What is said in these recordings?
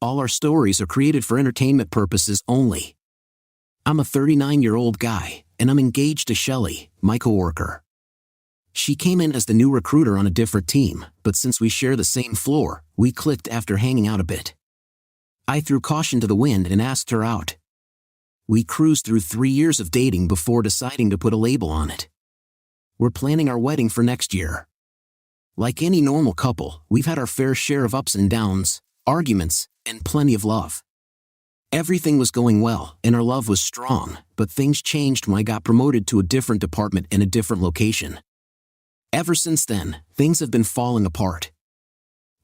All our stories are created for entertainment purposes only. I'm a 39-year-old guy, and I'm engaged to Shelly, my coworker. She came in as the new recruiter on a different team, but since we share the same floor, we clicked after hanging out a bit. I threw caution to the wind and asked her out. We cruised through 3 years of dating before deciding to put a label on it. We're planning our wedding for next year. Like any normal couple, we've had our fair share of ups and downs, arguments, and plenty of love. Everything was going well, and our love was strong, but things changed when I got promoted to a different department in a different location. Ever since then, things have been falling apart.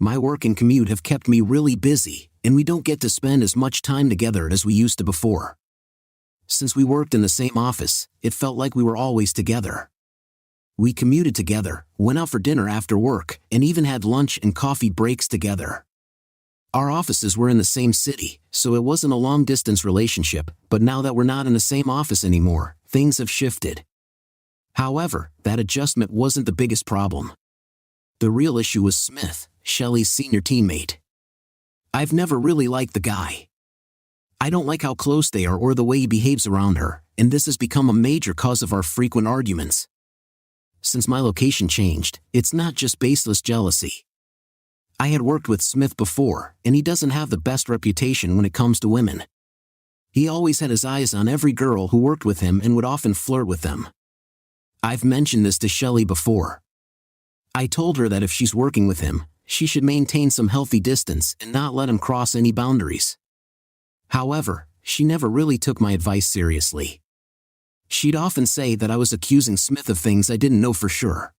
My work and commute have kept me really busy, and we don't get to spend as much time together as we used to before. Since we worked in the same office, it felt like we were always together. We commuted together, went out for dinner after work, and even had lunch and coffee breaks together. Our offices were in the same city, so it wasn't a long-distance relationship, but now that we're not in the same office anymore, things have shifted. However, that adjustment wasn't the biggest problem. The real issue was Smith, Shelly's senior teammate. I've never really liked the guy. I don't like how close they are or the way he behaves around her, and this has become a major cause of our frequent arguments. Since my location changed, it's not just baseless jealousy. I had worked with Smith before, and he doesn't have the best reputation when it comes to women. He always had his eyes on every girl who worked with him and would often flirt with them. I've mentioned this to Shelly before. I told her that if she's working with him, she should maintain some healthy distance and not let him cross any boundaries. However, she never really took my advice seriously. She'd often say that I was accusing Smith of things I didn't know for sure.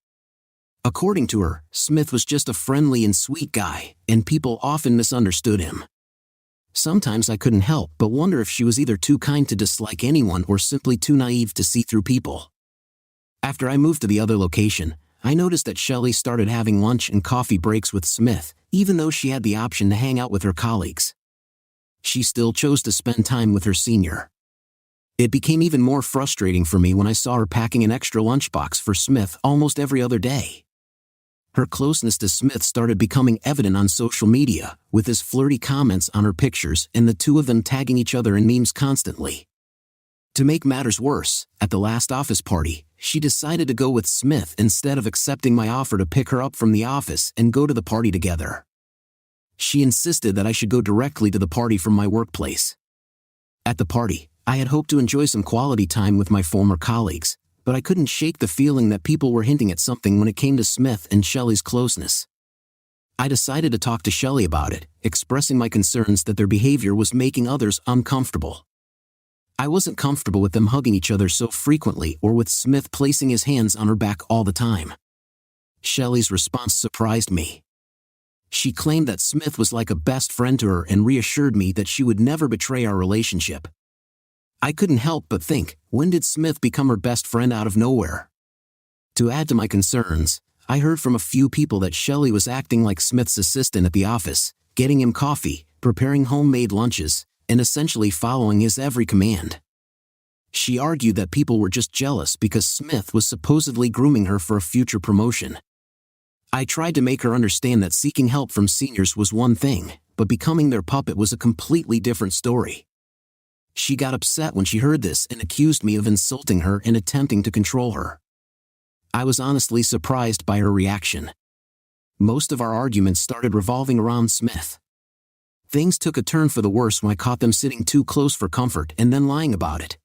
According to her, Smith was just a friendly and sweet guy, and people often misunderstood him. Sometimes I couldn't help but wonder if she was either too kind to dislike anyone or simply too naive to see through people. After I moved to the other location, I noticed that Shelly started having lunch and coffee breaks with Smith, even though she had the option to hang out with her colleagues. She still chose to spend time with her senior. It became even more frustrating for me when I saw her packing an extra lunchbox for Smith almost every other day. Her closeness to Smith started becoming evident on social media, with his flirty comments on her pictures and the two of them tagging each other in memes constantly. To make matters worse, at the last office party, she decided to go with Smith instead of accepting my offer to pick her up from the office and go to the party together. She insisted that I should go directly to the party from my workplace. At the party, I had hoped to enjoy some quality time with my former colleagues, but I couldn't shake the feeling that people were hinting at something when it came to Smith and Shelly's closeness. I decided to talk to Shelly about it, expressing my concerns that their behavior was making others uncomfortable. I wasn't comfortable with them hugging each other so frequently or with Smith placing his hands on her back all the time. Shelly's response surprised me. She claimed that Smith was like a best friend to her and reassured me that she would never betray our relationship. I couldn't help but think, when did Smith become her best friend out of nowhere? To add to my concerns, I heard from a few people that Shelly was acting like Smith's assistant at the office, getting him coffee, preparing homemade lunches, and essentially following his every command. She argued that people were just jealous because Smith was supposedly grooming her for a future promotion. I tried to make her understand that seeking help from seniors was one thing, but becoming their puppet was a completely different story. She got upset when she heard this and accused me of insulting her and attempting to control her. I was honestly surprised by her reaction. Most of our arguments started revolving around Smith. Things took a turn for the worse when I caught them sitting too close for comfort and then lying about it.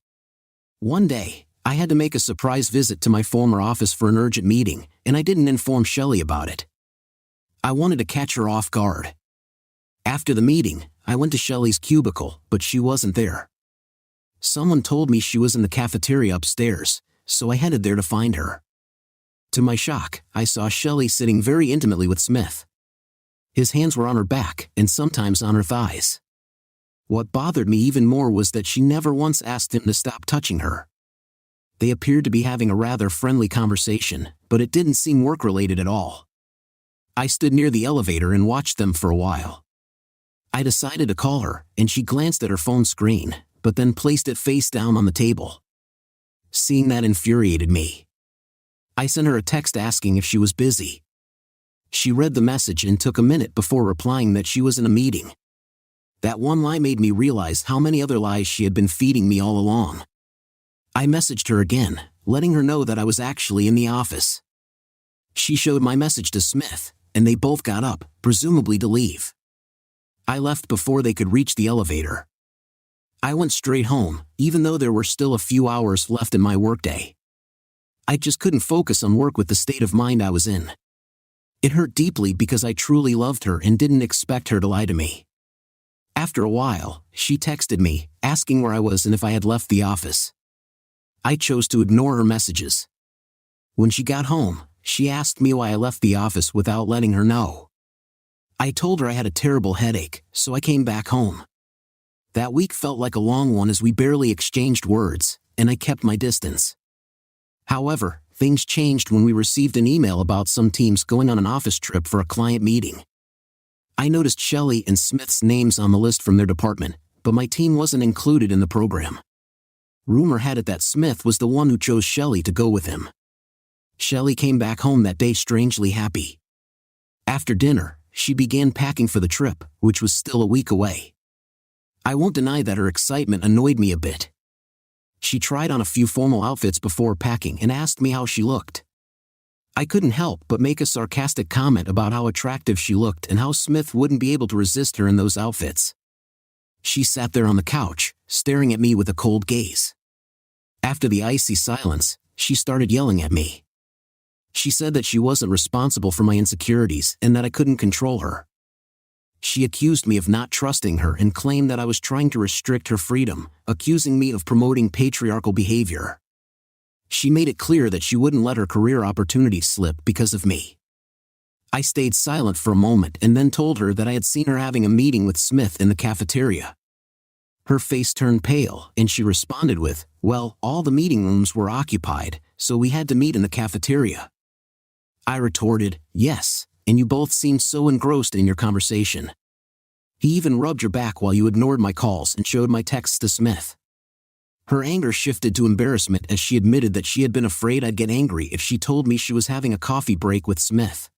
One day, I had to make a surprise visit to my former office for an urgent meeting, and I didn't inform Shelly about it. I wanted to catch her off guard. After the meeting, I went to Shelly's cubicle, but she wasn't there. Someone told me she was in the cafeteria upstairs, so I headed there to find her. To my shock, I saw Shelly sitting very intimately with Smith. His hands were on her back and sometimes on her thighs. What bothered me even more was that she never once asked him to stop touching her. They appeared to be having a rather friendly conversation, but it didn't seem work-related at all. I stood near the elevator and watched them for a while. I decided to call her, and she glanced at her phone screen, but then placed it face down on the table. Seeing that infuriated me. I sent her a text asking if she was busy. She read the message and took a minute before replying that she was in a meeting. That one lie made me realize how many other lies she had been feeding me all along. I messaged her again, letting her know that I was actually in the office. She showed my message to Smith, and they both got up, presumably to leave. I left before they could reach the elevator. I went straight home, even though there were still a few hours left in my workday. I just couldn't focus on work with the state of mind I was in. It hurt deeply because I truly loved her and didn't expect her to lie to me. After a while, she texted me, asking where I was and if I had left the office. I chose to ignore her messages. When she got home, she asked me why I left the office without letting her know. I told her I had a terrible headache, so I came back home. That week felt like a long one as we barely exchanged words, and I kept my distance. However, things changed when we received an email about some teams going on an office trip for a client meeting. I noticed Shelley and Smith's names on the list from their department, but my team wasn't included in the program. Rumor had it that Smith was the one who chose Shelley to go with him. Shelley came back home that day strangely happy. After dinner, she began packing for the trip, which was still a week away. I won't deny that her excitement annoyed me a bit. She tried on a few formal outfits before packing and asked me how she looked. I couldn't help but make a sarcastic comment about how attractive she looked and how Smith wouldn't be able to resist her in those outfits. She sat there on the couch, staring at me with a cold gaze. After the icy silence, she started yelling at me. She said that she wasn't responsible for my insecurities and that I couldn't control her. She accused me of not trusting her and claimed that I was trying to restrict her freedom, accusing me of promoting patriarchal behavior. She made it clear that she wouldn't let her career opportunities slip because of me. I stayed silent for a moment and then told her that I had seen her having a meeting with Smith in the cafeteria. Her face turned pale and she responded with, "Well, all the meeting rooms were occupied, so we had to meet in the cafeteria." I retorted, "Yes, and you both seemed so engrossed in your conversation. He even rubbed your back while you ignored my calls and showed my texts to Smith." Her anger shifted to embarrassment as she admitted that she had been afraid I'd get angry if she told me she was having a coffee break with Smith.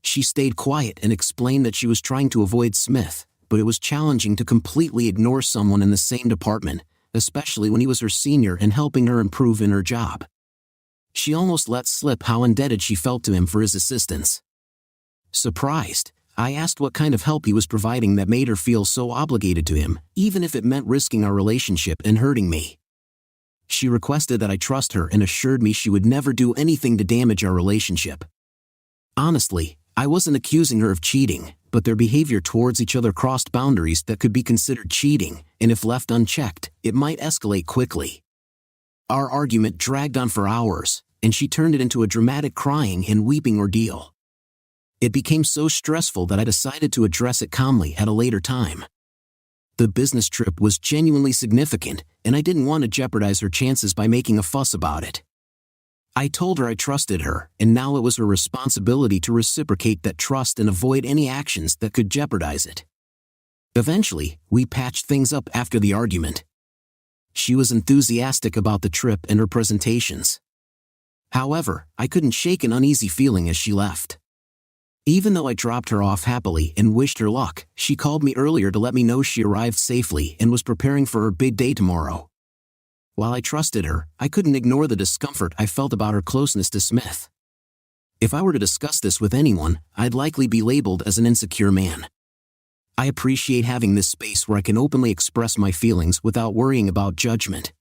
She stayed quiet and explained that she was trying to avoid Smith, but it was challenging to completely ignore someone in the same department, especially when he was her senior and helping her improve in her job. She almost let slip how indebted she felt to him for his assistance. Surprised, I asked what kind of help he was providing that made her feel so obligated to him, even if it meant risking our relationship and hurting me. She requested that I trust her and assured me she would never do anything to damage our relationship. Honestly, I wasn't accusing her of cheating, but their behavior towards each other crossed boundaries that could be considered cheating, and if left unchecked, it might escalate quickly. Our argument dragged on for hours, and she turned it into a dramatic crying and weeping ordeal. It became so stressful that I decided to address it calmly at a later time. The business trip was genuinely significant, and I didn't want to jeopardize her chances by making a fuss about it. I told her I trusted her, and now it was her responsibility to reciprocate that trust and avoid any actions that could jeopardize it. Eventually, we patched things up after the argument. She was enthusiastic about the trip and her presentations. However, I couldn't shake an uneasy feeling as she left. Even though I dropped her off happily and wished her luck, she called me earlier to let me know she arrived safely and was preparing for her big day tomorrow. While I trusted her, I couldn't ignore the discomfort I felt about her closeness to Smith. If I were to discuss this with anyone, I'd likely be labeled as an insecure man. I appreciate having this space where I can openly express my feelings without worrying about judgment.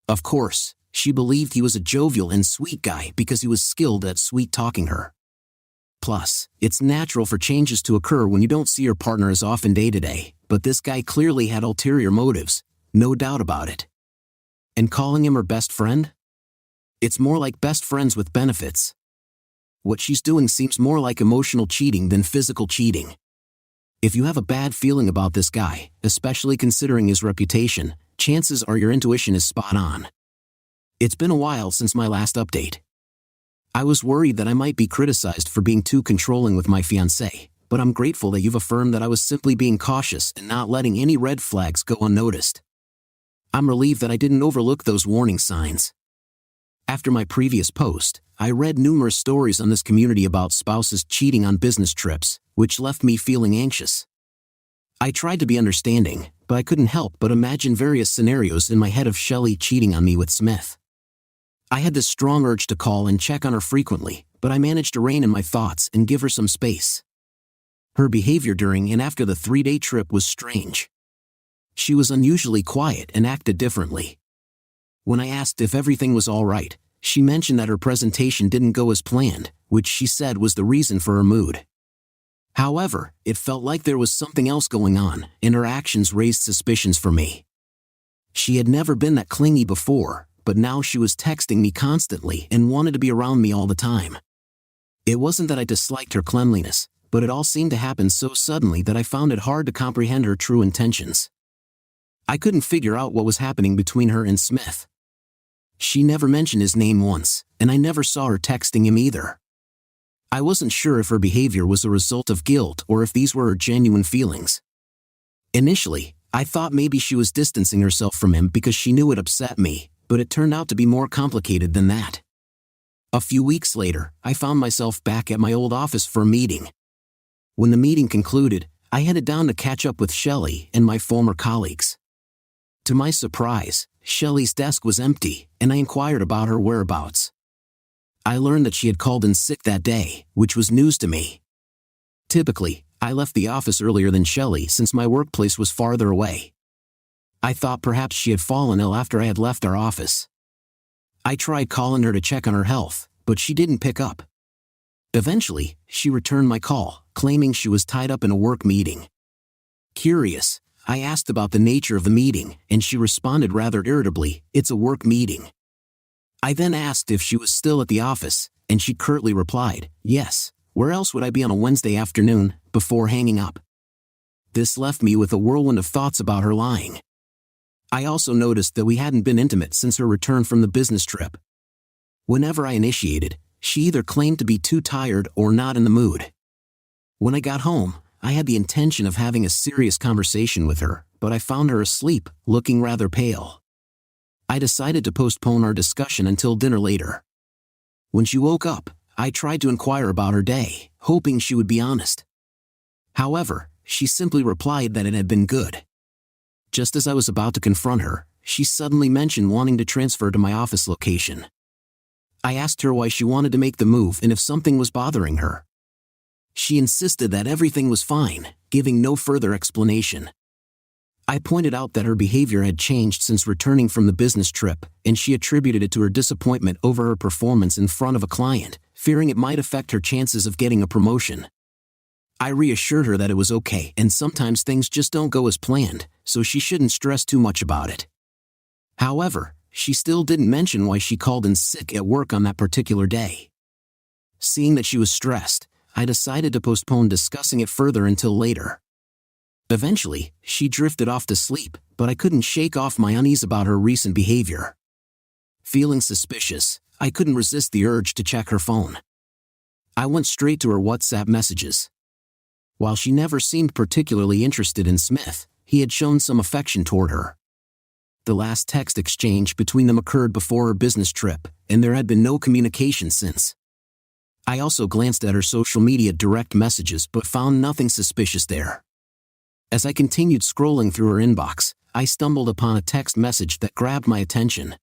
Of course, she believed he was a jovial and sweet guy because he was skilled at sweet-talking her. Plus, it's natural for changes to occur when you don't see your partner as often day to day, but this guy clearly had ulterior motives, no doubt about it. And calling him her best friend? It's more like best friends with benefits. What she's doing seems more like emotional cheating than physical cheating. If you have a bad feeling about this guy, especially considering his reputation, chances are your intuition is spot on. It's been a while since my last update. I was worried that I might be criticized for being too controlling with my fiancé, but I'm grateful that you've affirmed that I was simply being cautious and not letting any red flags go unnoticed. I'm relieved that I didn't overlook those warning signs. After my previous post, I read numerous stories on this community about spouses cheating on business trips, which left me feeling anxious. I tried to be understanding, but I couldn't help but imagine various scenarios in my head of Shelley cheating on me with Smith. I had this strong urge to call and check on her frequently, but I managed to rein in my thoughts and give her some space. Her behavior during and after the 3-day trip was strange. She was unusually quiet and acted differently. When I asked if everything was all right, she mentioned that her presentation didn't go as planned, which she said was the reason for her mood. However, it felt like there was something else going on, and her actions raised suspicions for me. She had never been that clingy before, but now she was texting me constantly and wanted to be around me all the time. It wasn't that I disliked her cleanliness, but it all seemed to happen so suddenly that I found it hard to comprehend her true intentions. I couldn't figure out what was happening between her and Smith. She never mentioned his name once, and I never saw her texting him either. I wasn't sure if her behavior was a result of guilt or if these were her genuine feelings. Initially, I thought maybe she was distancing herself from him because she knew it upset me, but it turned out to be more complicated than that. A few weeks later, I found myself back at my old office for a meeting. When the meeting concluded, I headed down to catch up with Shelley and my former colleagues. To my surprise, Shelley's desk was empty, and I inquired about her whereabouts. I learned that she had called in sick that day, which was news to me. Typically, I left the office earlier than Shelley since my workplace was farther away. I thought perhaps she had fallen ill after I had left our office. I tried calling her to check on her health, but she didn't pick up. Eventually, she returned my call, claiming she was tied up in a work meeting. Curious, I asked about the nature of the meeting, and she responded rather irritably, "It's a work meeting." I then asked if she was still at the office, and she curtly replied, "Yes, where else would I be on a Wednesday afternoon," before hanging up. This left me with a whirlwind of thoughts about her lying. I also noticed that we hadn't been intimate since her return from the business trip. Whenever I initiated, she either claimed to be too tired or not in the mood. When I got home, I had the intention of having a serious conversation with her, but I found her asleep, looking rather pale. I decided to postpone our discussion until dinner later. When she woke up, I tried to inquire about her day, hoping she would be honest. However, she simply replied that it had been good. Just as I was about to confront her, she suddenly mentioned wanting to transfer to my office location. I asked her why she wanted to make the move and if something was bothering her. She insisted that everything was fine, giving no further explanation. I pointed out that her behavior had changed since returning from the business trip, and she attributed it to her disappointment over her performance in front of a client, fearing it might affect her chances of getting a promotion. I reassured her that it was okay and sometimes things just don't go as planned, so she shouldn't stress too much about it. However, she still didn't mention why she called in sick at work on that particular day. Seeing that she was stressed, I decided to postpone discussing it further until later. Eventually, she drifted off to sleep, but I couldn't shake off my unease about her recent behavior. Feeling suspicious, I couldn't resist the urge to check her phone. I went straight to her WhatsApp messages. While she never seemed particularly interested in Smith, he had shown some affection toward her. The last text exchange between them occurred before her business trip, and there had been no communication since. I also glanced at her social media direct messages but found nothing suspicious there. As I continued scrolling through her inbox, I stumbled upon a text message that grabbed my attention.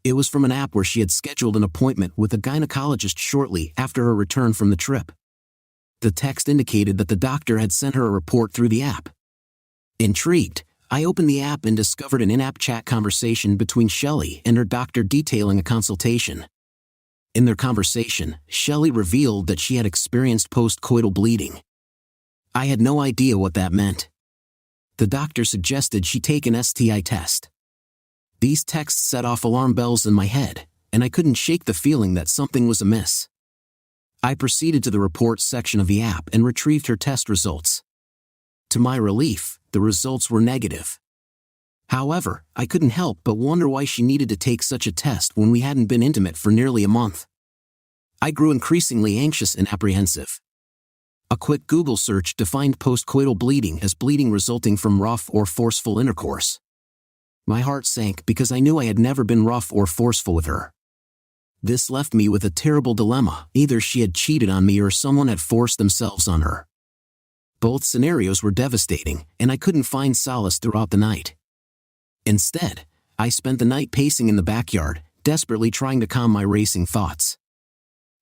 It was from an app where she had scheduled an appointment with a gynecologist shortly after her return from the trip. The text indicated that the doctor had sent her a report through the app. Intrigued, I opened the app and discovered an in-app chat conversation between Shelley and her doctor detailing a consultation. In their conversation, Shelley revealed that she had experienced post-coital bleeding. I had no idea what that meant. The doctor suggested she take an STI test. These texts set off alarm bells in my head, and I couldn't shake the feeling that something was amiss. I proceeded to the reports section of the app and retrieved her test results. To my relief, the results were negative. However, I couldn't help but wonder why she needed to take such a test when we hadn't been intimate for nearly a month. I grew increasingly anxious and apprehensive. A quick Google search defined postcoital bleeding as bleeding resulting from rough or forceful intercourse. My heart sank because I knew I had never been rough or forceful with her. This left me with a terrible dilemma: either she had cheated on me or someone had forced themselves on her. Both scenarios were devastating, and I couldn't find solace throughout the night. Instead, I spent the night pacing in the backyard, desperately trying to calm my racing thoughts.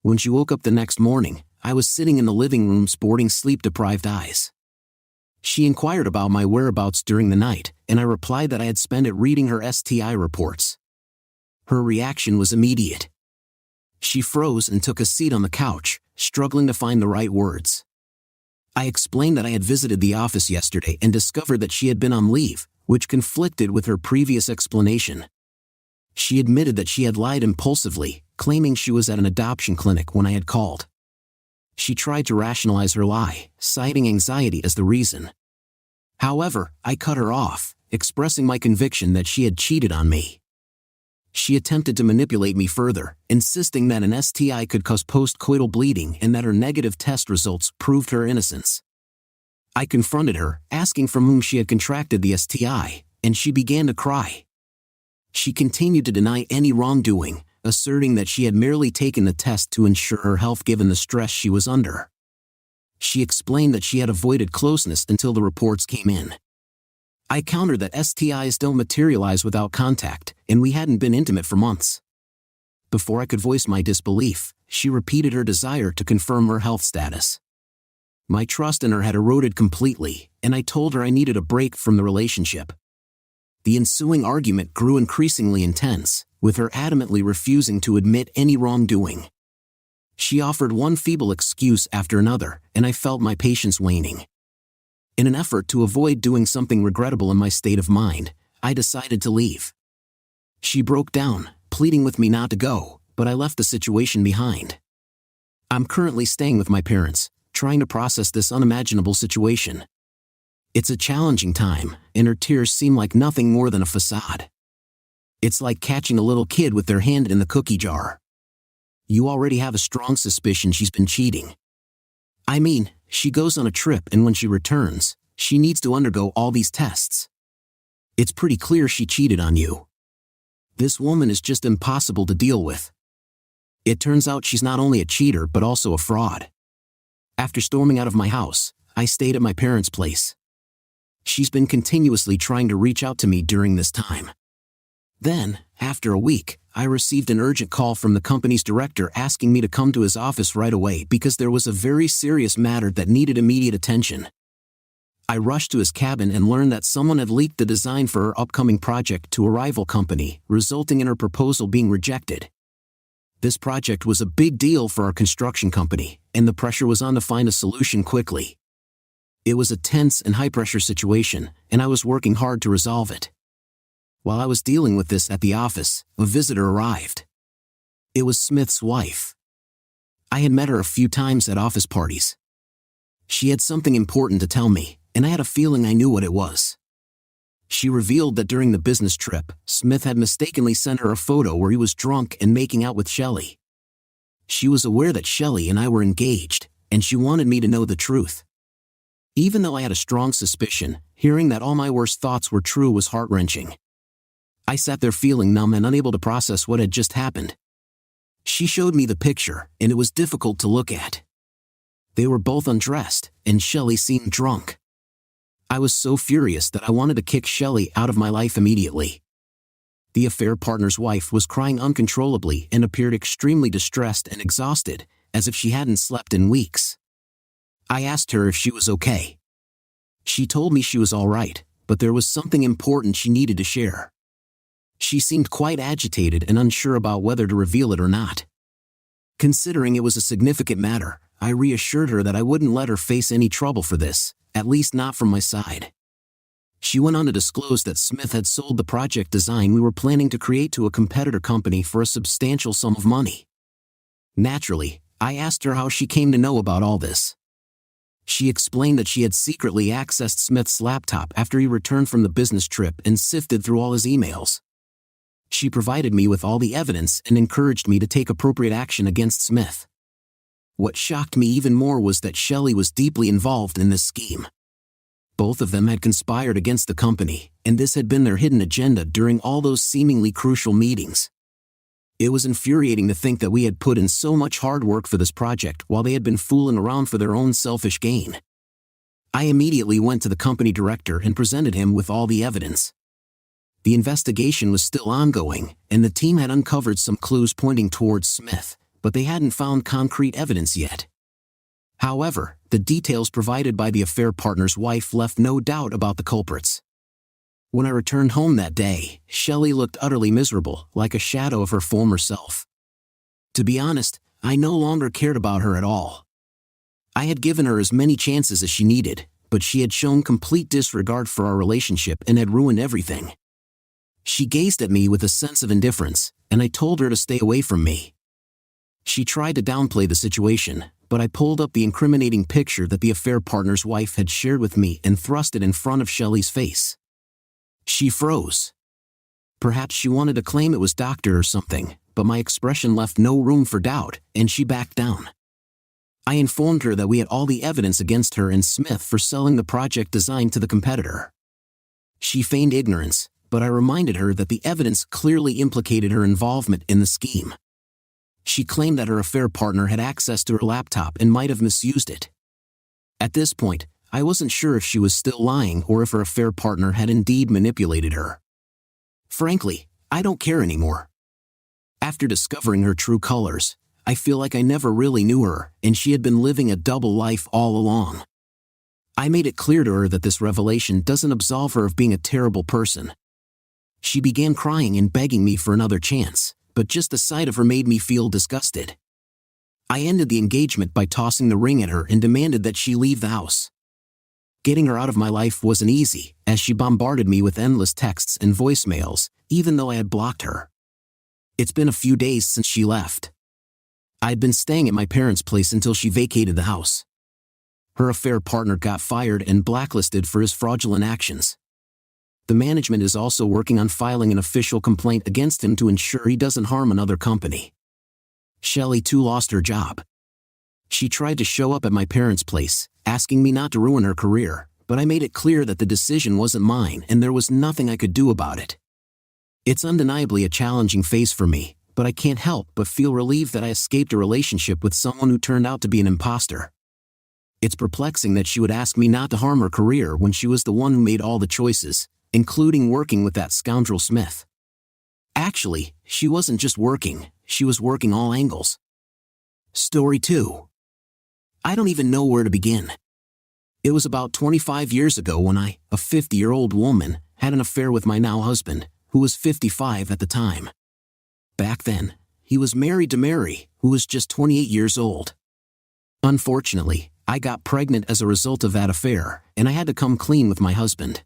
When she woke up the next morning, I was sitting in the living room sporting sleep-deprived eyes. She inquired about my whereabouts during the night, and I replied that I had spent it reading her STI reports. Her reaction was immediate. She froze and took a seat on the couch, struggling to find the right words. I explained that I had visited the office yesterday and discovered that she had been on leave, which conflicted with her previous explanation. She admitted that she had lied impulsively, claiming she was at an adoption clinic when I had called. She tried to rationalize her lie, citing anxiety as the reason. However, I cut her off, expressing my conviction that she had cheated on me. She attempted to manipulate me further, insisting that an STI could cause postcoital bleeding and that her negative test results proved her innocence. I confronted her, asking from whom she had contracted the STI, and she began to cry. She continued to deny any wrongdoing, asserting that she had merely taken the test to ensure her health given the stress she was under. She explained that she had avoided closeness until the reports came in. I countered that STIs don't materialize without contact, and we hadn't been intimate for months. Before I could voice my disbelief, she repeated her desire to confirm her health status. My trust in her had eroded completely, and I told her I needed a break from the relationship. The ensuing argument grew increasingly intense, with her adamantly refusing to admit any wrongdoing. She offered one feeble excuse after another, and I felt my patience waning. In an effort to avoid doing something regrettable in my state of mind, I decided to leave. She broke down, pleading with me not to go, but I left the situation behind. I'm currently staying with my parents, trying to process this unimaginable situation. It's a challenging time, and her tears seem like nothing more than a facade. It's like catching a little kid with their hand in the cookie jar. You already have a strong suspicion she's been cheating. I mean, she goes on a trip and when she returns, she needs to undergo all these tests. It's pretty clear she cheated on you. This woman is just impossible to deal with. It turns out she's not only a cheater but also a fraud. After storming out of my house, I stayed at my parents' place. She's been continuously trying to reach out to me during this time. Then, after a week, I received an urgent call from the company's director asking me to come to his office right away because there was a very serious matter that needed immediate attention. I rushed to his cabin and learned that someone had leaked the design for her upcoming project to a rival company, resulting in her proposal being rejected. This project was a big deal for our construction company, and the pressure was on to find a solution quickly. It was a tense and high-pressure situation, and I was working hard to resolve it. While I was dealing with this at the office, a visitor arrived. It was Smith's wife. I had met her a few times at office parties. She had something important to tell me, and I had a feeling I knew what it was. She revealed that during the business trip, Smith had mistakenly sent her a photo where he was drunk and making out with Shelley. She was aware that Shelley and I were engaged, and she wanted me to know the truth. Even though I had a strong suspicion, hearing that all my worst thoughts were true was heart-wrenching. I sat there feeling numb and unable to process what had just happened. She showed me the picture, and it was difficult to look at. They were both undressed, and Shelley seemed drunk. I was so furious that I wanted to kick Shelley out of my life immediately. The affair partner's wife was crying uncontrollably and appeared extremely distressed and exhausted, as if she hadn't slept in weeks. I asked her if she was okay. She told me she was all right, but there was something important she needed to share. She seemed quite agitated and unsure about whether to reveal it or not. Considering it was a significant matter, I reassured her that I wouldn't let her face any trouble for this, at least not from my side. She went on to disclose that Smith had sold the project design we were planning to create to a competitor company for a substantial sum of money. Naturally, I asked her how she came to know about all this. She explained that she had secretly accessed Smith's laptop after he returned from the business trip and sifted through all his emails. She provided me with all the evidence and encouraged me to take appropriate action against Smith. What shocked me even more was that Shelley was deeply involved in this scheme. Both of them had conspired against the company, and this had been their hidden agenda during all those seemingly crucial meetings. It was infuriating to think that we had put in so much hard work for this project while they had been fooling around for their own selfish gain. I immediately went to the company director and presented him with all the evidence. The investigation was still ongoing, and the team had uncovered some clues pointing towards Smith, but they hadn't found concrete evidence yet. However, the details provided by the affair partner's wife left no doubt about the culprits. When I returned home that day, Shelley looked utterly miserable, like a shadow of her former self. To be honest, I no longer cared about her at all. I had given her as many chances as she needed, but she had shown complete disregard for our relationship and had ruined everything. She gazed at me with a sense of indifference, and I told her to stay away from me. She tried to downplay the situation, but I pulled up the incriminating picture that the affair partner's wife had shared with me and thrust it in front of Shelley's face. She froze. Perhaps she wanted to claim it was doctor or something, but my expression left no room for doubt, and she backed down. I informed her that we had all the evidence against her and Smith for selling the project design to the competitor. She feigned ignorance, but I reminded her that the evidence clearly implicated her involvement in the scheme. She claimed that her affair partner had access to her laptop and might have misused it. At this point, I wasn't sure if she was still lying or if her affair partner had indeed manipulated her. Frankly, I don't care anymore. After discovering her true colors, I feel like I never really knew her, and she had been living a double life all along. I made it clear to her that this revelation doesn't absolve her of being a terrible person. She began crying and begging me for another chance, but just the sight of her made me feel disgusted. I ended the engagement by tossing the ring at her and demanded that she leave the house. Getting her out of my life wasn't easy, as she bombarded me with endless texts and voicemails, even though I had blocked her. It's been a few days since she left. I'd been staying at my parents' place until she vacated the house. Her affair partner got fired and blacklisted for his fraudulent actions. The management is also working on filing an official complaint against him to ensure he doesn't harm another company. Shelley too lost her job. She tried to show up at my parents' place, asking me not to ruin her career, but I made it clear that the decision wasn't mine and there was nothing I could do about it. It's undeniably a challenging phase for me, but I can't help but feel relieved that I escaped a relationship with someone who turned out to be an imposter. It's perplexing that she would ask me not to harm her career when she was the one who made all the choices, including working with that scoundrel Smith. Actually, she wasn't just working, she was working all angles. Story 2. I don't even know where to begin. It was about 25 years ago when I, a 50-year-old woman, had an affair with my now husband, who was 55 at the time. Back then, he was married to Mary, who was just 28 years old. Unfortunately, I got pregnant as a result of that affair, and I had to come clean with my husband.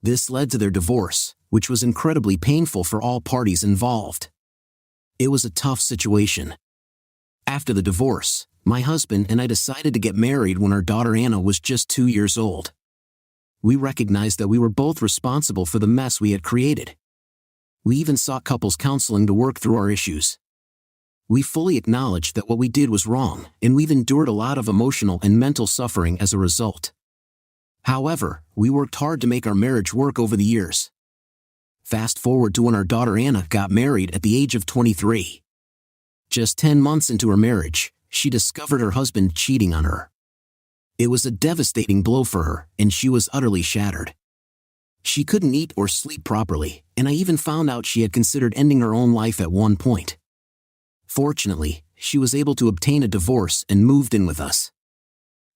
This led to their divorce, which was incredibly painful for all parties involved. It was a tough situation. After the divorce, my husband and I decided to get married when our daughter Anna was just 2 years old. We recognized that we were both responsible for the mess we had created. We even sought couples counseling to work through our issues. We fully acknowledged that what we did was wrong, and we've endured a lot of emotional and mental suffering as a result. However, we worked hard to make our marriage work over the years. Fast forward to when our daughter Anna got married at the age of 23. Just 10 months into her marriage, she discovered her husband cheating on her. It was a devastating blow for her, and she was utterly shattered. She couldn't eat or sleep properly, and I even found out she had considered ending her own life at one point. Fortunately, she was able to obtain a divorce and moved in with us.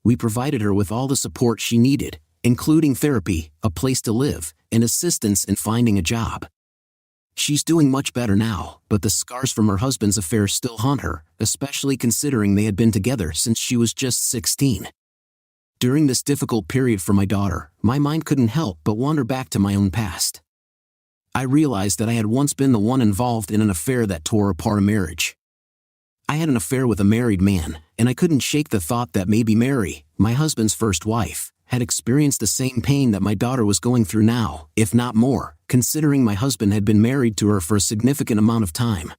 We provided her with all the support she needed, including therapy, a place to live, and assistance in finding a job. She's doing much better now, but the scars from her husband's affair still haunt her, especially considering they had been together since she was just 16. During this difficult period for my daughter, my mind couldn't help but wander back to my own past. I realized that I had once been the one involved in an affair that tore apart a marriage. I had an affair with a married man, and I couldn't shake the thought that maybe Mary, my husband's first wife, had experienced the same pain that my daughter was going through now, if not more, considering my husband had been married to her for a significant amount of time.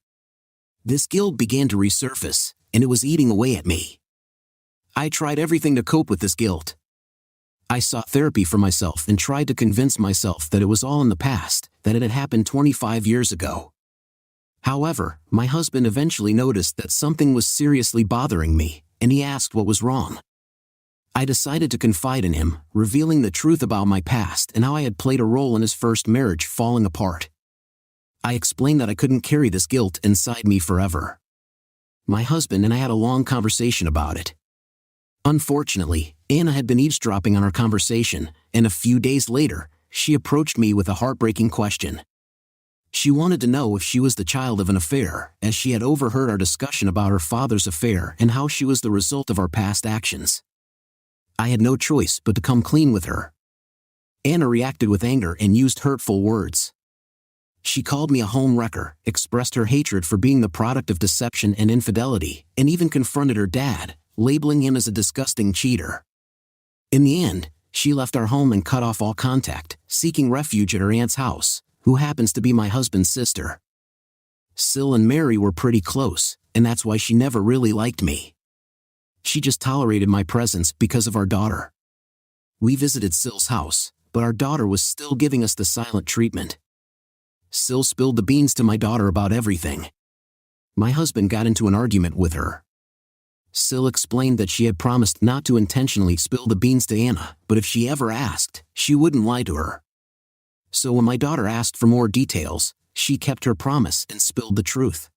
This guilt began to resurface, and it was eating away at me. I tried everything to cope with this guilt. I sought therapy for myself and tried to convince myself that it was all in the past, that it had happened 25 years ago. However, my husband eventually noticed that something was seriously bothering me, and he asked what was wrong. I decided to confide in him, revealing the truth about my past and how I had played a role in his first marriage falling apart. I explained that I couldn't carry this guilt inside me forever. My husband and I had a long conversation about it. Unfortunately, Anna had been eavesdropping on our conversation, and a few days later, she approached me with a heartbreaking question. She wanted to know if she was the child of an affair, as she had overheard our discussion about her father's affair and how she was the result of our past actions. I had no choice but to come clean with her. Anna reacted with anger and used hurtful words. She called me a home wrecker, expressed her hatred for being the product of deception and infidelity, and even confronted her dad, labeling him as a disgusting cheater. In the end, she left our home and cut off all contact, seeking refuge at her aunt's house, who happens to be my husband's sister. Sil and Mary were pretty close, and that's why she never really liked me. She just tolerated my presence because of our daughter. We visited Sil's house, but our daughter was still giving us the silent treatment. Sil spilled the beans to my daughter about everything. My husband got into an argument with her. Sil explained that she had promised not to intentionally spill the beans to Anna, but if she ever asked, she wouldn't lie to her. So when my daughter asked for more details, she kept her promise and spilled the truth.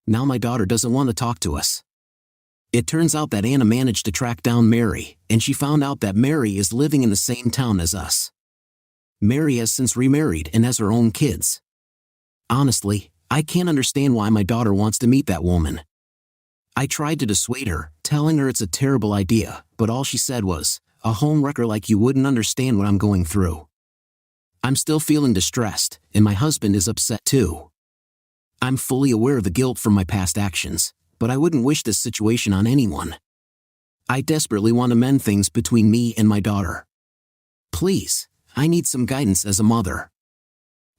Now my daughter doesn't want to talk to us. It turns out that Anna managed to track down Mary, and she found out that Mary is living in the same town as us. Mary has since remarried and has her own kids. Honestly, I can't understand why my daughter wants to meet that woman. I tried to dissuade her, telling her it's a terrible idea, but all she said was, "A home wrecker like you wouldn't understand what I'm going through." I'm still feeling distressed, and my husband is upset too. I'm fully aware of the guilt from my past actions, but I wouldn't wish this situation on anyone. I desperately want to mend things between me and my daughter. Please, I need some guidance as a mother.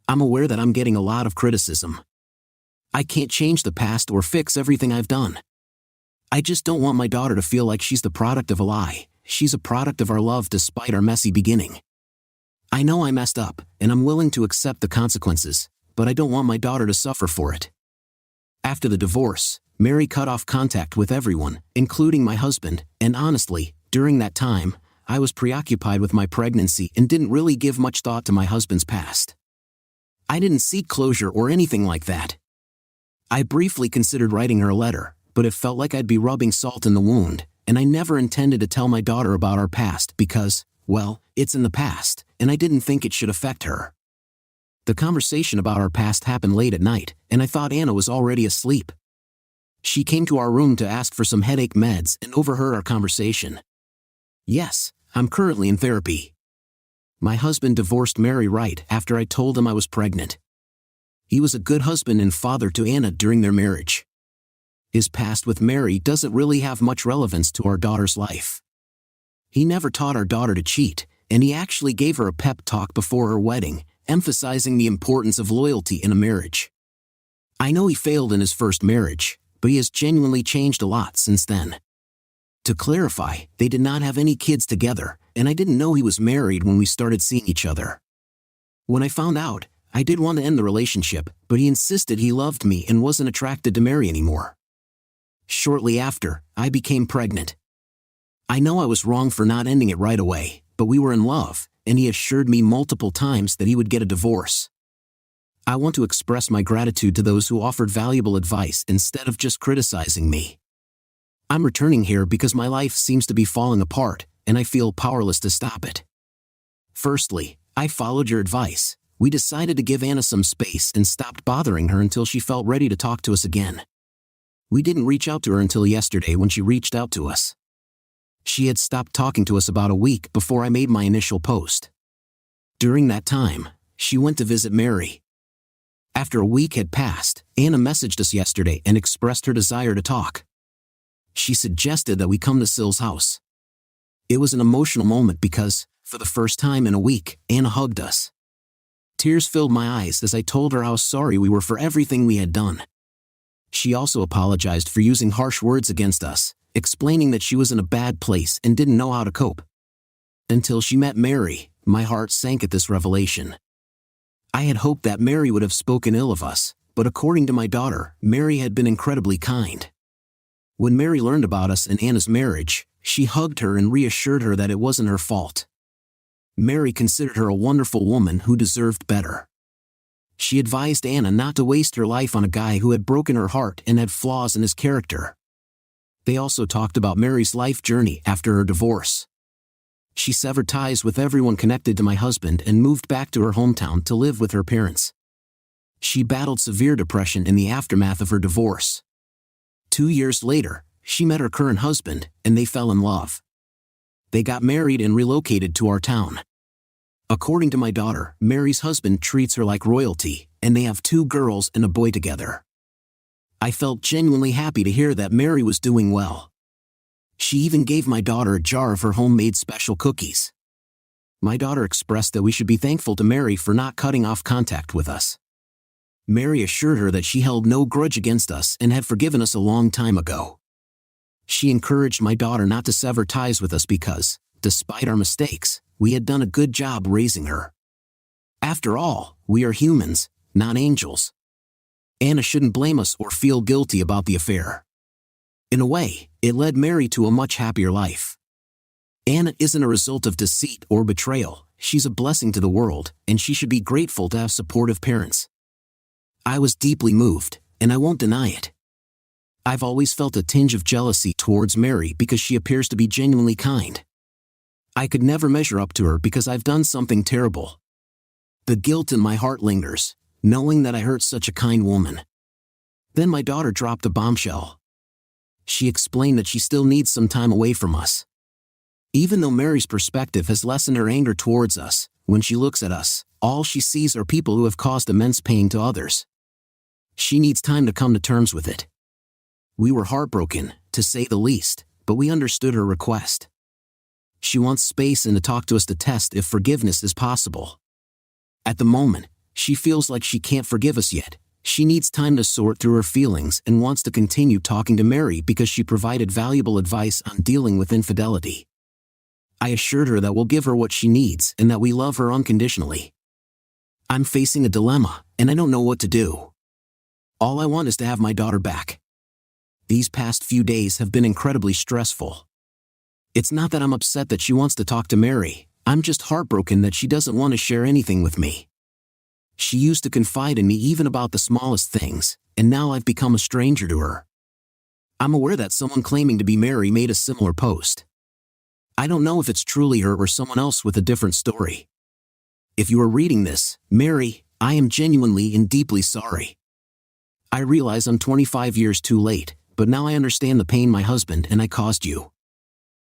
I'm aware that I'm getting a lot of criticism. I can't change the past or fix everything I've done. I just don't want my daughter to feel like she's the product of a lie. She's a product of our love despite our messy beginning. I know I messed up, and I'm willing to accept the consequences, but I don't want my daughter to suffer for it. After the divorce, Mary cut off contact with everyone, including my husband, and honestly, during that time, I was preoccupied with my pregnancy and didn't really give much thought to my husband's past. I didn't seek closure or anything like that. I briefly considered writing her a letter, but it felt like I'd be rubbing salt in the wound, and I never intended to tell my daughter about our past because, well, it's in the past, and I didn't think it should affect her. The conversation about our past happened late at night, and I thought Anna was already asleep. She came to our room to ask for some headache meds and overheard our conversation. Yes, I'm currently in therapy. My husband divorced Mary right after I told him I was pregnant. He was a good husband and father to Anna during their marriage. His past with Mary doesn't really have much relevance to our daughter's life. He never taught our daughter to cheat, and he actually gave her a pep talk before her wedding, emphasizing the importance of loyalty in a marriage. I know he failed in his first marriage, but he has genuinely changed a lot since then. To clarify, they did not have any kids together, and I didn't know he was married when we started seeing each other. When I found out, I did want to end the relationship, but he insisted he loved me and wasn't attracted to Mary anymore. Shortly after, I became pregnant. I know I was wrong for not ending it right away, but we were in love, and he assured me multiple times that he would get a divorce. I want to express my gratitude to those who offered valuable advice instead of just criticizing me. I'm returning here because my life seems to be falling apart, and I feel powerless to stop it. Firstly, I followed your advice. We decided to give Anna some space and stopped bothering her until she felt ready to talk to us again. We didn't reach out to her until yesterday when she reached out to us. She had stopped talking to us about a week before I made my initial post. During that time, she went to visit Mary. After a week had passed, Anna messaged us yesterday and expressed her desire to talk. She suggested that we come to Sil's house. It was an emotional moment because, for the first time in a week, Anna hugged us. Tears filled my eyes as I told her how sorry we were for everything we had done. She also apologized for using harsh words against us, explaining that she was in a bad place and didn't know how to cope. Until she met Mary, my heart sank at this revelation. I had hoped that Mary would have spoken ill of us, but according to my daughter, Mary had been incredibly kind. When Mary learned about us and Anna's marriage, she hugged her and reassured her that it wasn't her fault. Mary considered her a wonderful woman who deserved better. She advised Anna not to waste her life on a guy who had broken her heart and had flaws in his character. They also talked about Mary's life journey after her divorce. She severed ties with everyone connected to my husband and moved back to her hometown to live with her parents. She battled severe depression in the aftermath of her divorce. 2 years later, she met her current husband, and they fell in love. They got married and relocated to our town. According to my daughter, Mary's husband treats her like royalty, and they have 2 girls and a boy together. I felt genuinely happy to hear that Mary was doing well. She even gave my daughter a jar of her homemade special cookies. My daughter expressed that we should be thankful to Mary for not cutting off contact with us. Mary assured her that she held no grudge against us and had forgiven us a long time ago. She encouraged my daughter not to sever ties with us because, despite our mistakes, we had done a good job raising her. After all, we are humans, not angels. Anna shouldn't blame us or feel guilty about the affair. In a way, it led Mary to a much happier life. Anna isn't a result of deceit or betrayal, she's a blessing to the world, and she should be grateful to have supportive parents. I was deeply moved, and I won't deny it. I've always felt a tinge of jealousy towards Mary because she appears to be genuinely kind. I could never measure up to her because I've done something terrible. The guilt in my heart lingers, knowing that I hurt such a kind woman. Then my daughter dropped a bombshell. She explained that she still needs some time away from us. Even though Mary's perspective has lessened her anger towards us, when she looks at us, all she sees are people who have caused immense pain to others. She needs time to come to terms with it. We were heartbroken, to say the least, but we understood her request. She wants space and to talk to us to test if forgiveness is possible. At the moment, she feels like she can't forgive us yet. She needs time to sort through her feelings and wants to continue talking to Mary because she provided valuable advice on dealing with infidelity. I assured her that we'll give her what she needs and that we love her unconditionally. I'm facing a dilemma, and I don't know what to do. All I want is to have my daughter back. These past few days have been incredibly stressful. It's not that I'm upset that she wants to talk to Mary, I'm just heartbroken that she doesn't want to share anything with me. She used to confide in me even about the smallest things, and now I've become a stranger to her. I'm aware that someone claiming to be Mary made a similar post. I don't know if it's truly her or someone else with a different story. If you are reading this, Mary, I am genuinely and deeply sorry. I realize I'm 25 years too late, but now I understand the pain my husband and I caused you.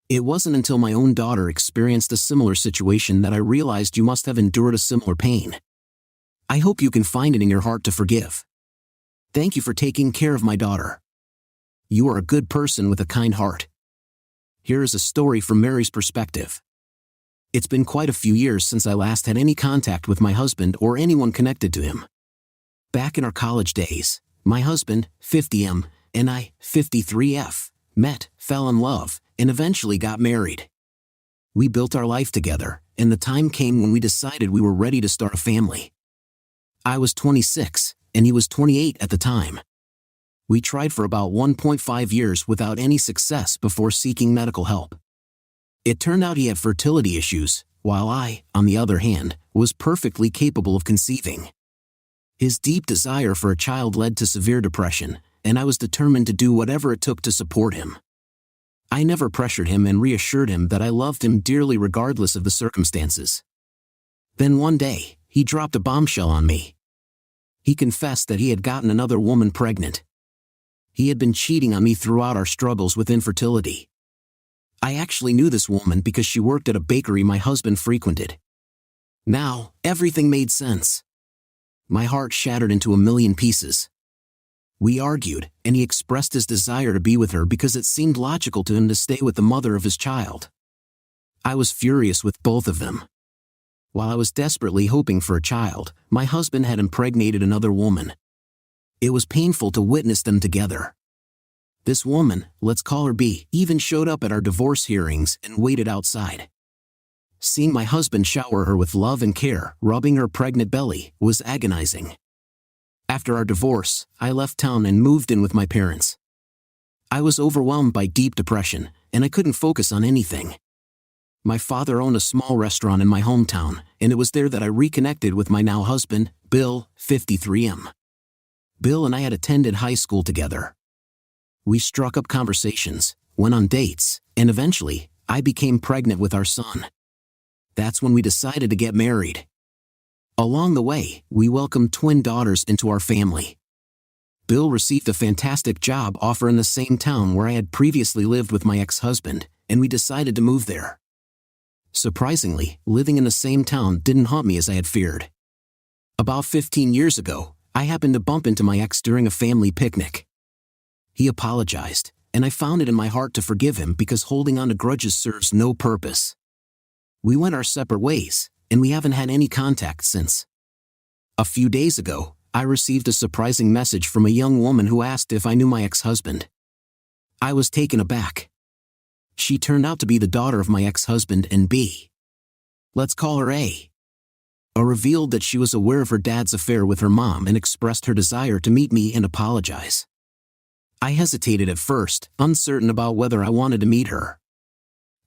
It wasn't until my own daughter experienced a similar situation that I realized you must have endured a similar pain. I hope you can find it in your heart to forgive. Thank you for taking care of my daughter. You are a good person with a kind heart. Here is a story from Mary's perspective. It's been quite a few years since I last had any contact with my husband or anyone connected to him. Back in our college days, my husband, 50M, and I, 53F, met, fell in love, and eventually got married. We built our life together, and the time came when we decided we were ready to start a family. I was 26, and he was 28 at the time. We tried for about 1.5 years without any success before seeking medical help. It turned out he had fertility issues, while I, on the other hand, was perfectly capable of conceiving. His deep desire for a child led to severe depression, and I was determined to do whatever it took to support him. I never pressured him and reassured him that I loved him dearly regardless of the circumstances. Then one day, he dropped a bombshell on me. He confessed that he had gotten another woman pregnant. He had been cheating on me throughout our struggles with infertility. I actually knew this woman because she worked at a bakery my husband frequented. Now, everything made sense. My heart shattered into a million pieces. We argued, and he expressed his desire to be with her because it seemed logical to him to stay with the mother of his child. I was furious with both of them. While I was desperately hoping for a child, my husband had impregnated another woman. It was painful to witness them together. This woman, let's call her B, even showed up at our divorce hearings and waited outside. Seeing my husband shower her with love and care, rubbing her pregnant belly, was agonizing. After our divorce, I left town and moved in with my parents. I was overwhelmed by deep depression, and I couldn't focus on anything. My father owned a small restaurant in my hometown, and it was there that I reconnected with my now husband, Bill, 53M. Bill and I had attended high school together. We struck up conversations, went on dates, and eventually, I became pregnant with our son. That's when we decided to get married. Along the way, we welcomed twin daughters into our family. Bill received a fantastic job offer in the same town where I had previously lived with my ex-husband, and we decided to move there. Surprisingly, living in the same town didn't haunt me as I had feared. About 15 years ago, I happened to bump into my ex during a family picnic. He apologized, and I found it in my heart to forgive him because holding on to grudges serves no purpose. We went our separate ways, and we haven't had any contact since. A few days ago, I received a surprising message from a young woman who asked if I knew my ex-husband. I was taken aback. She turned out to be the daughter of my ex-husband and B. Let's call her A. Revealed that she was aware of her dad's affair with her mom and expressed her desire to meet me and apologize. I hesitated at first, uncertain about whether I wanted to meet her.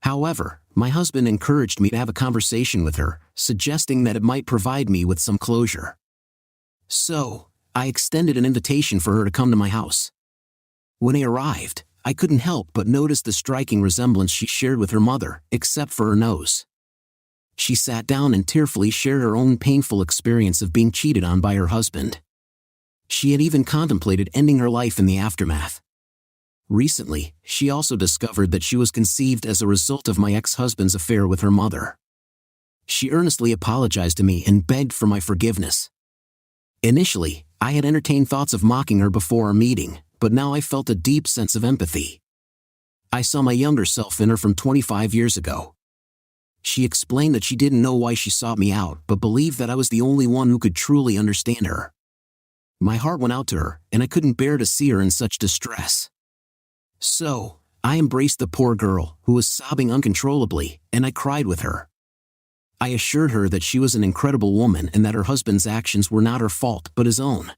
However, my husband encouraged me to have a conversation with her, suggesting that it might provide me with some closure. So, I extended an invitation for her to come to my house. When I arrived, I couldn't help but notice the striking resemblance she shared with her mother, except for her nose. She sat down and tearfully shared her own painful experience of being cheated on by her husband. She had even contemplated ending her life in the aftermath. Recently, she also discovered that she was conceived as a result of my ex-husband's affair with her mother. She earnestly apologized to me and begged for my forgiveness. Initially, I had entertained thoughts of mocking her before our meeting, but now I felt a deep sense of empathy. I saw my younger self in her from 25 years ago. She explained that she didn't know why she sought me out but believed that I was the only one who could truly understand her. My heart went out to her, and I couldn't bear to see her in such distress. So, I embraced the poor girl, who was sobbing uncontrollably, and I cried with her. I assured her that she was an incredible woman and that her husband's actions were not her fault but his own.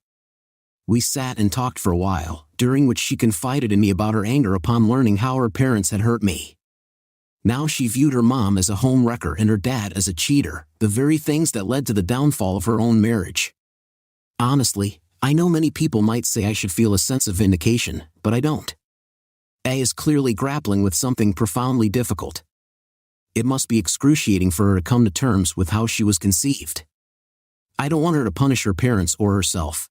We sat and talked for a while, during which she confided in me about her anger upon learning how her parents had hurt me. Now she viewed her mom as a home wrecker and her dad as a cheater, the very things that led to the downfall of her own marriage. Honestly, I know many people might say I should feel a sense of vindication, but I don't. A is clearly grappling with something profoundly difficult. It must be excruciating for her to come to terms with how she was conceived. I don't want her to punish her parents or herself.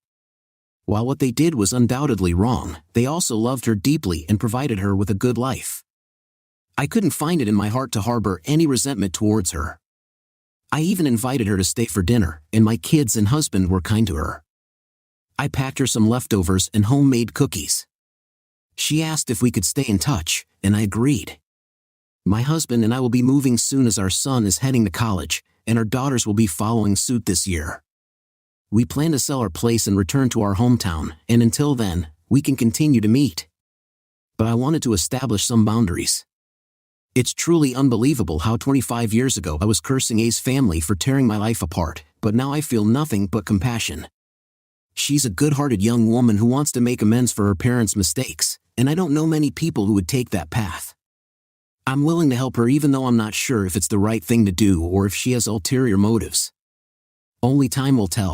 While what they did was undoubtedly wrong, they also loved her deeply and provided her with a good life. I couldn't find it in my heart to harbor any resentment towards her. I even invited her to stay for dinner, and my kids and husband were kind to her. I packed her some leftovers and homemade cookies. She asked if we could stay in touch, and I agreed. My husband and I will be moving soon as our son is heading to college, and our daughters will be following suit this year. We plan to sell our place and return to our hometown, and until then, we can continue to meet. But I wanted to establish some boundaries. It's truly unbelievable how 25 years ago I was cursing A's family for tearing my life apart, but now I feel nothing but compassion. She's a good-hearted young woman who wants to make amends for her parents' mistakes, and I don't know many people who would take that path. I'm willing to help her even though I'm not sure if it's the right thing to do or if she has ulterior motives. Only time will tell.